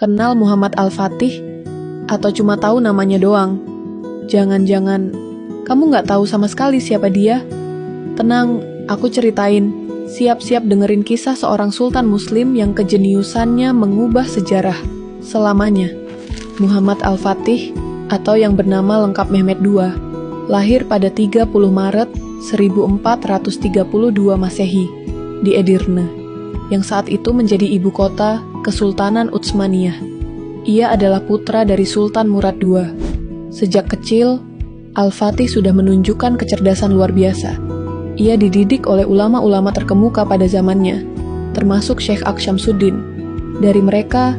Kenal Muhammad Al-Fatih? Atau cuma tahu namanya doang? Jangan-jangan kamu nggak tahu sama sekali siapa dia? Tenang, aku ceritain. Siap-siap dengerin kisah seorang sultan muslim yang kejeniusannya mengubah sejarah selamanya. Muhammad Al-Fatih, atau yang bernama lengkap Mehmet II, lahir pada 30 Maret 1432 Masehi di Edirne, yang saat itu menjadi ibu kota Kesultanan Utsmaniyah. Ia adalah putra dari Sultan Murad II. Sejak kecil, Al-Fatih sudah menunjukkan kecerdasan luar biasa. Ia dididik oleh ulama-ulama terkemuka pada zamannya, termasuk Syekh Aksyamsuddin. Dari mereka,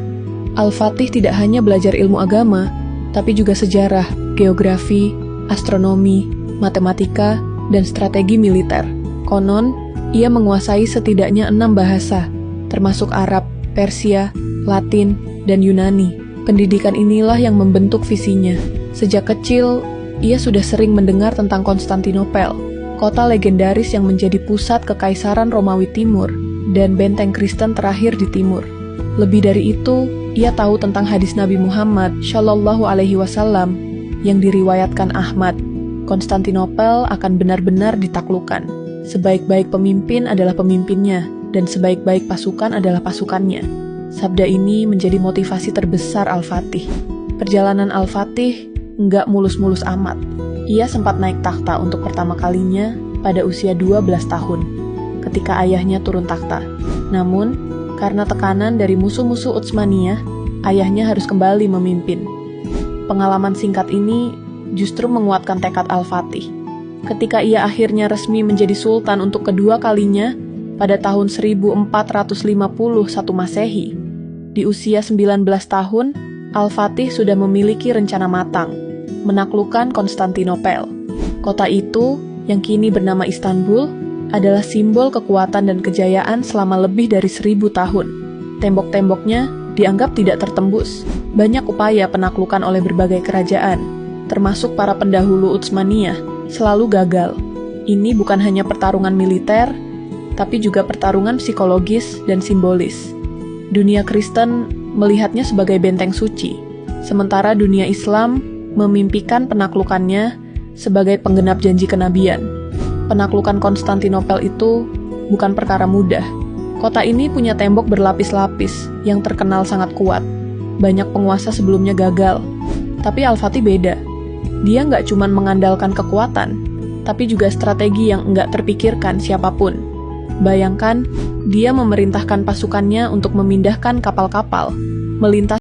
Al-Fatih tidak hanya belajar ilmu agama, tapi juga sejarah, geografi, astronomi, matematika, dan strategi militer. Konon, ia menguasai setidaknya 6 bahasa, termasuk Arab, Persia, Latin, dan Yunani. Pendidikan inilah yang membentuk visinya. Sejak kecil, ia sudah sering mendengar tentang Konstantinopel, kota legendaris yang menjadi pusat Kekaisaran Romawi Timur dan benteng Kristen terakhir di timur. Lebih dari itu, ia tahu tentang hadis Nabi Muhammad Shallallahu Alaihi Wasallam yang diriwayatkan Ahmad. Konstantinopel akan benar-benar ditaklukkan. Sebaik-baik pemimpin adalah pemimpinnya, dan sebaik-baik pasukan adalah pasukannya. Sabda ini menjadi motivasi terbesar Al-Fatih. Perjalanan Al-Fatih nggak mulus-mulus amat. Ia sempat naik takhta untuk pertama kalinya pada usia 12 tahun, ketika ayahnya turun takhta. Namun, karena tekanan dari musuh-musuh Utsmaniyah, ayahnya harus kembali memimpin. Pengalaman singkat ini justru menguatkan tekad Al-Fatih. Ketika ia akhirnya resmi menjadi sultan untuk kedua kalinya pada tahun 1451 Masehi, di usia 19 tahun, Al-Fatih sudah memiliki rencana matang, menaklukkan Konstantinopel. Kota itu, yang kini bernama Istanbul, adalah simbol kekuatan dan kejayaan selama lebih dari 1000 tahun. Tembok-temboknya dianggap tidak tertembus. Banyak upaya penaklukan oleh berbagai kerajaan, termasuk para pendahulu Utsmaniyah, selalu gagal. Ini bukan hanya pertarungan militer, tapi juga pertarungan psikologis dan simbolis. Dunia Kristen melihatnya sebagai benteng suci, sementara dunia Islam memimpikan penaklukannya sebagai penggenap janji kenabian. Penaklukan Konstantinopel itu bukan perkara mudah. Kota ini punya tembok berlapis-lapis yang terkenal sangat kuat. Banyak penguasa sebelumnya gagal, tapi Al-Fatih beda. Dia nggak cuma mengandalkan kekuatan, tapi juga strategi yang nggak terpikirkan siapapun. Bayangkan, dia memerintahkan pasukannya untuk memindahkan kapal-kapal, melintas